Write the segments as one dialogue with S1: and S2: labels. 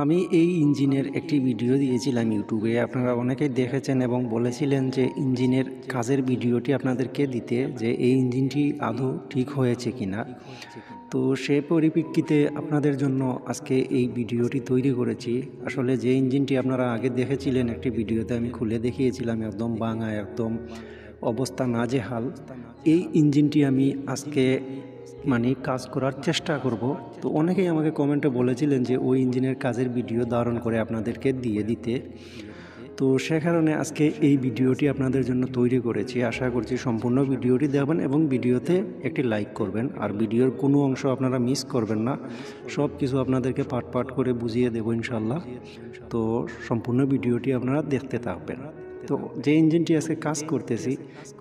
S1: আমি এই ইঞ্জিনের একটি ভিডিও দিয়েছিলাম ইউটিউবে। আপনারা অনেকেই দেখেছেন এবং বলেছিলেন যে ইঞ্জিনের কাজের ভিডিওটি আপনাদেরকে দিতে, যে এই ইঞ্জিনটি আদৌ ঠিক হয়েছে কিনা। তো সে পরিপ্রেক্ষিতে আপনাদের জন্য আজকে এই ভিডিওটি তৈরি করেছি। আসলে যে ইঞ্জিনটি আপনারা আগে দেখেছিলেন একটি ভিডিওতে আমি খুলে দেখিয়েছিলাম, একদম ভাঙা, একদম অবস্থা নাজেহাল, এই ইঞ্জিনটি আমি আজকে কাজ করার চেষ্টা করব। তো অনেকেই আমাকে কমেন্টে বলেছিলেন যে ওই ইঞ্জিনের কাজের ভিডিও ধারণ করে আপনাদেরকে দিয়ে দিতে। তো সে কারণে আজকে এই ভিডিওটি আপনাদের জন্য তৈরি করেছি। আশা করছি সম্পূর্ণ ভিডিওটি দেখবেন এবং ভিডিওতে একটি লাইক করবেন, আর ভিডিওর কোনো অংশ আপনারা মিস করবেন না। সব কিছু আপনাদেরকে পার্ট পার্ট করে বুঝিয়ে দেবো ইনশাল্লাহ। তো সম্পূর্ণ ভিডিওটি আপনারা দেখতে থাকবেন। তো যে ইঞ্জিনটি আজকে কাজ করতেছি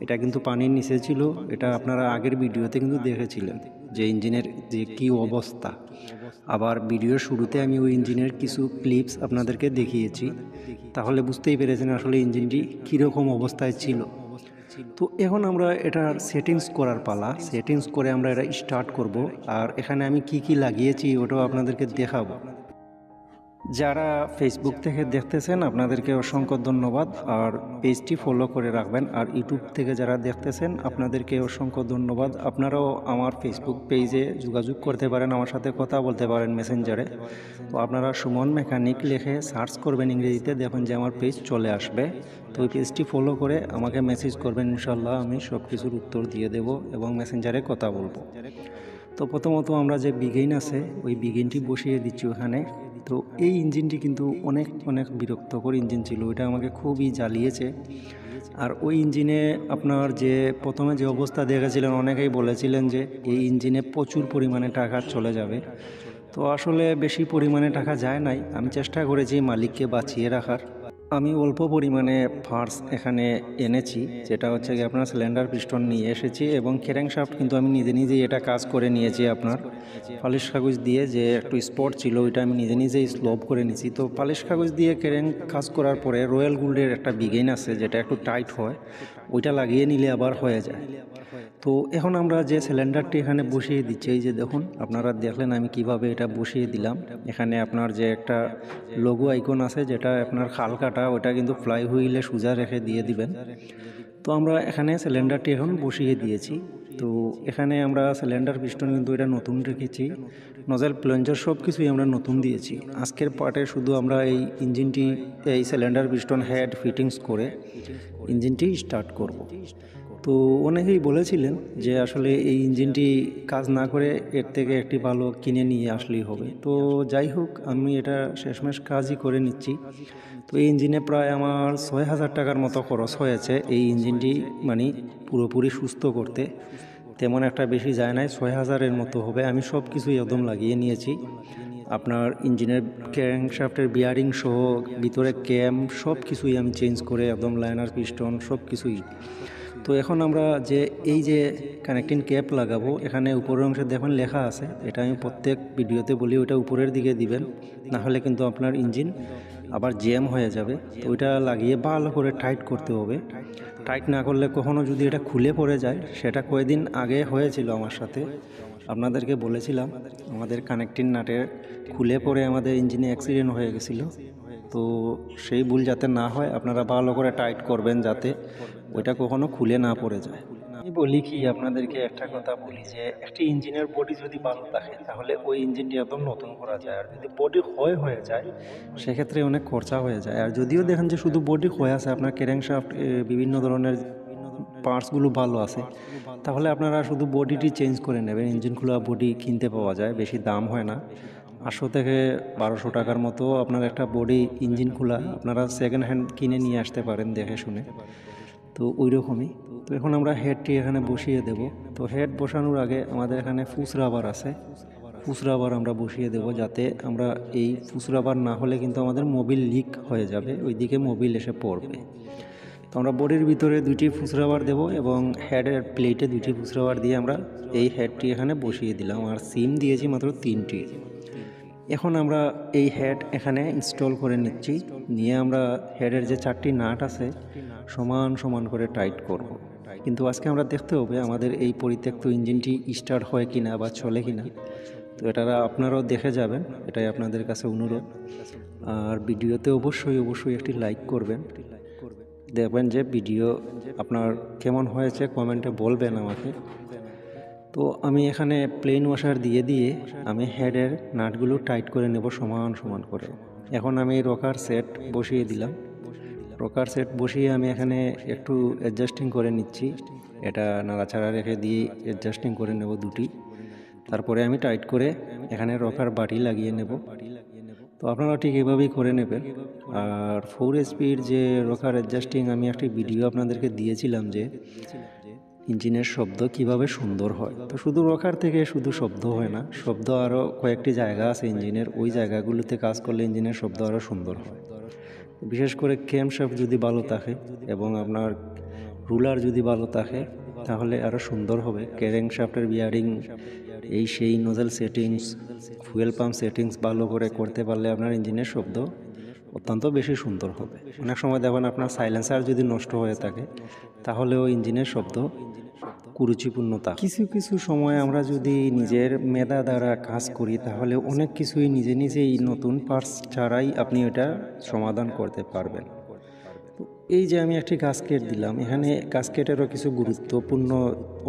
S1: এটা কিন্তু পানির নিচে ছিল। এটা আপনারা আগের ভিডিওতে কিন্তু দেখেছিলেন যে ইঞ্জিনের যে কি অবস্থা। আবার ভিডিওর শুরুতে আমি ওই ইঞ্জিনের কিছু ক্লিপস আপনাদেরকে দেখিয়েছি, তাহলে বুঝতেই পেরেছেন আসলে ইঞ্জিনটি কীরকম অবস্থায় ছিল। তো এখন আমরা এটার সেটিংস করার পালা। সেটিংস করে আমরা এটা স্টার্ট করব, আর এখানে আমি কি কি লাগিয়েছি ওটাও আপনাদেরকে দেখাবো। যারা ফেসবুক থেকে দেখতেছেন আপনাদেরকে অসংখ্য ধন্যবাদ, আর পেজটি ফলো করে রাখবেন। আর ইউটিউব থেকে যারা দেখতেছেন আপনাদেরকে অসংখ্য ধন্যবাদ। আপনারাও আমার ফেসবুক পেজে যোগাযোগ করতে পারেন, আমার সাথে কথা বলতে পারেন মেসেঞ্জারে। তো আপনারা সুমন মেকানিক লিখে সার্চ করবেন ইংরেজিতে, দেখুন যে আমার পেজ চলে আসবে। তো ওই পেজটি ফলো করে আমাকে মেসেজ করবেন, ইনশাল্লাহ আমি সব কিছুর উত্তর দিয়ে দেব এবং মেসেঞ্জারে কথা বলবো। তো প্রথমত আমরা যে বিগিন আছে ওই বিগিনটি বসিয়ে দিচ্ছি ওখানে। তো এই ইঞ্জিনটি কিন্তু অনেক অনেক বিরক্তকর ইঞ্জিন ছিল, ওইটা আমাকে খুবই জ্বালিয়েছে। আর ওই ইঞ্জিনে আপনার যে প্রথমে যে অবস্থা দেখেছিলেন, অনেকেই বলেছিলেন যে এই ইঞ্জিনে প্রচুর পরিমাণে টাকা চলে যাবে। তো আসলে বেশি পরিমাণে টাকা যায় নাই। আমি চেষ্টা করেছি মালিককে বাঁচিয়ে রাখার। আমি অল্প পরিমাণে পার্টস এখানে এনেছি, যেটা হচ্ছে কি আপনার সিলিন্ডার পিস্টন নিয়ে এসেছি, এবং ক্র্যাঙ্কশাফট কিন্তু আমি নিজে নিজেই এটা কাজ করে নিয়েছি। আপনার পালিশ কাগজ দিয়ে যে একটু স্পট ছিল ওইটা আমি নিজে নিজেই স্লোপ করে নিয়েছি। তো পালিশ কাগজ দিয়ে ক্র্যাঙ্ক কাজ করার পরে রয়্যাল গোল্ডের একটা বিগিন আছে যেটা একটু টাইট হয়, ওইটা লাগিয়ে নিলে আবার হয়ে যায়। তো এখন আমরা যে সিলিন্ডারটি এখানে বসিয়ে দিচ্ছি, এই যে দেখুন আপনারা দেখলেন আমি কিভাবে এটা বসিয়ে দিলাম। এখানে আপনার যে একটা লোগো আইকন আছে যেটা আপনার খাল কাটা, ওটা কিন্তু ফ্লাই হুইলে সোজা রেখে দিয়ে দিবেন। তো আমরা এখানে সিলিন্ডারটি এখন বসিয়ে দিয়েছি। তো এখানে আমরা সিলিন্ডার পিস্টন কিন্তু এটা নতুন রেখেছি, নজেল প্লাঞ্জার সব কিছুই আমরা নতুন দিয়েছি। আজকের পার্টে শুধু আমরা এই ইঞ্জিনটি, এই সিলিন্ডার পিস্টন হেড ফিটিংস করে ইঞ্জিনটি স্টার্ট করব। তো অনেকেই বলেছিলেন যে আসলে এই ইঞ্জিনটি কাজ না করে এর থেকে একটি ভালো কিনে নিয়ে আসলেই হবে। তো যাই হোক, আমি এটা শেষমেশ কাজই করে নিচ্ছি। তো এই ইঞ্জিনে প্রায় আমার 6,000 টাকার মতো খরচ হয়েছে এই ইঞ্জিনটি পুরোপুরি সুস্থ করতে। তেমন একটা বেশি যায় নাই, 6,000-এর মতো হবে। আমি সব কিছুই একদম লাগিয়ে নিয়েছি। আপনার ইঞ্জিনের ক্র্যাঙ্কশাফটের বিয়ারিং সহ ভিতরে ক্যাম সব কিছুই আমি চেঞ্জ করে একদম লাইনার পিস্টন সব কিছুই। তো এখন আমরা যে এই যে কানেক্টিং ক্যাপ লাগাবো, এখানে উপরের অংশে দেখুন লেখা আছে, এটা আমি প্রত্যেক ভিডিওতে বলি ওটা উপরের দিকে দিবেন, না হলে কিন্তু আপনার ইঞ্জিন আবার জ্যাম হয়ে যাবে। তো ওইটা লাগিয়ে ভালো করে টাইট করতে হবে। টাইট না করলে কখনো যদি এটা খুলে পড়ে যায়, সেটা কয়েকদিন আগে হয়েছিল আমার সাথে, আপনাদেরকে বলেছিলাম আমাদের কানেক্টিং নাটের খুলে পড়ে আমাদের ইঞ্জিনে অ্যাক্সিডেন্ট হয়ে গেছিলো। তো সেই ভুল যাতে না হয় আপনারা ভালো করে টাইট করবেন, যাতে ওইটা কখনো খুলে না পড়ে যায়। আমি বলি কি আপনাদেরকে একটা কথা বলি, যে একটি ইঞ্জিনের বডি যদি ভালো থাকে তাহলে ওই ইঞ্জিনটি একদম নতুন করা যায়। আর যদি বডি হয়ে যায় সেক্ষেত্রে অনেক খরচা হয়ে যায়। আর যদিও দেখেন যে শুধু বডি হয়ে আছে, আপনার ক্র্যাঙ্কশাফট বিভিন্ন ধরনের পার্টসগুলো ভালো আছে, তাহলে আপনারা শুধু বডিটি চেঞ্জ করে নেবেন। ইঞ্জিন খোলা বডি কিনতে পাওয়া যায়, বেশি দাম হয় না, 800 থেকে 1200 টাকার মতো আপনার একটা বডি ইঞ্জিন খোলা আপনারা সেকেন্ড হ্যান্ড কিনে নিয়ে আসতে পারেন দেখে শুনে। তো ওই রকমই। তো এখন আমরা হেডটি এখানে বসিয়ে দেব। তো হেড বসানোর আগে আমাদের এখানে ফুস রাবার আছে, ফুস রাবার আমরা বসিয়ে দেব, যাতে আমরা এই ফুস রাবার না হলে কিন্তু আমাদের মোবিল লিক হয়ে যাবে, ওইদিকে মোবিল এসে পড়বে। তো আমরা বডির ভিতরে 2টি ফুস রাবার দেবো এবং হেডের প্লেটে 2টি ফুস রাবার দিয়ে আমরা এই হেডটি এখানে বসিয়ে দিলাম। আর সিম দিয়েছি মাত্র 3টি। এখন আমরা এই হেড এখানে ইনস্টল করে নিচ্ছি, নিয়ে আমরা হেডের যে 4টি নাট আছে সমান সমান করে টাইট করব। কিন্তু আজকে আমরা দেখতে হবে আমাদের এই পরিত্যক্ত ইঞ্জিনটি স্টার্ট হয় কিনা বা চলে কিনা। তো এটা আপনারাও দেখে যাবেন, এটাই আপনাদের কাছে অনুরোধ। আর ভিডিওতে অবশ্যই একটি লাইক করবেন, দেখবেন যে ভিডিও আপনার কেমন হয়েছে কমেন্টে বলবেন আমাকে। তো আমি এখানে প্লেন ওয়াশার দিয়ে আমি হেডের নাটগুলো টাইট করে নেব সমান করে। এখন আমি রকার সেট বসিয়ে দিলাম। রকার সেট বসিয়ে আমি এখানে একটু অ্যাডজাস্টিং করে নিচ্ছি, এটা নাড়াচাড়া রেখে দিয়ে অ্যাডজাস্টিং করে নেব দুটি। তারপরে আমি টাইট করে এখানে রকার বাটি লাগিয়ে নেব। তো আপনারা ঠিক এভাবেই করে নেবেন। আর 4 স্পিড যে রকার অ্যাডজাস্টিং আমি একটি ভিডিও আপনাদেরকে দিয়েছিলাম যে ইঞ্জিনের শব্দ কিভাবে সুন্দর হয়। তো শুধু রকার থেকে শুধু শব্দ হয় না, শব্দ আরও কয়েকটি জায়গা আছে ইঞ্জিনের, ওই জায়গাগুলোতে কাজ করলে ইঞ্জিনের শব্দ আরও সুন্দর হয়। বিশেষ করে ক্যামশ্যাফট যদি ভালো থাকে এবং আপনার রুলার যদি ভালো থাকে তাহলে আরও সুন্দর হবে। ক্যারেংশ্যাফটের বিয়ারিং, এই সেই nozzle settings, fuel pump settings ভালো করে করতে পারলে আপনার ইঞ্জিনের শব্দ অত্যন্ত বেশি সুন্দর হবে। অনেক সময় দেখবেন আপনার সাইলেন্সার যদি নষ্ট হয়ে থাকে তাহলেও ইঞ্জিনের শব্দ কুরুচিপূর্ণতা। কিছু সময় আমরা যদি নিজের মেধা দ্বারা কাজ করি তাহলে অনেক কিছুই নিজেই নতুন পার্টস ছাড়াই আপনি এটা সমাধান করতে পারবেন। তো এই যে আমি একটি গাস্কেট দিলাম, এখানে গাস্কেটেরও কিছু গুরুত্বপূর্ণ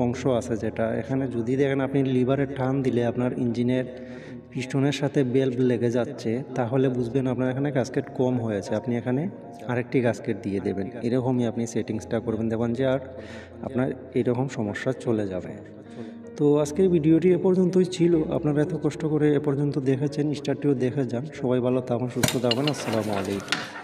S1: অংশ আছে, যেটা এখানে যদি দেখেন আপনি লিভারে টান দিলে আপনার ইঞ্জিনের পিস্টনের সাথে বেল্ট লেগে যাচ্ছে তাহলে বুঝবেন আপনার এখানে গাস্কেট কম হয়েছে, আপনি এখানে আরেকটি গাস্কেট দিয়ে দেবেন। এরকমই আপনি সেটিংসটা করবেন, দেখবেন যে আর আপনার এরকম সমস্যা চলে যাবে। তো আজকের ভিডিওটি এ পর্যন্তই ছিল। আপনারা এত কষ্ট করে এ পর্যন্ত দেখেছেন, স্টারটিও দেখে যান। সবাই ভালো থাকুন, সুস্থ থাকুন। আসসালামু আলাইকুম।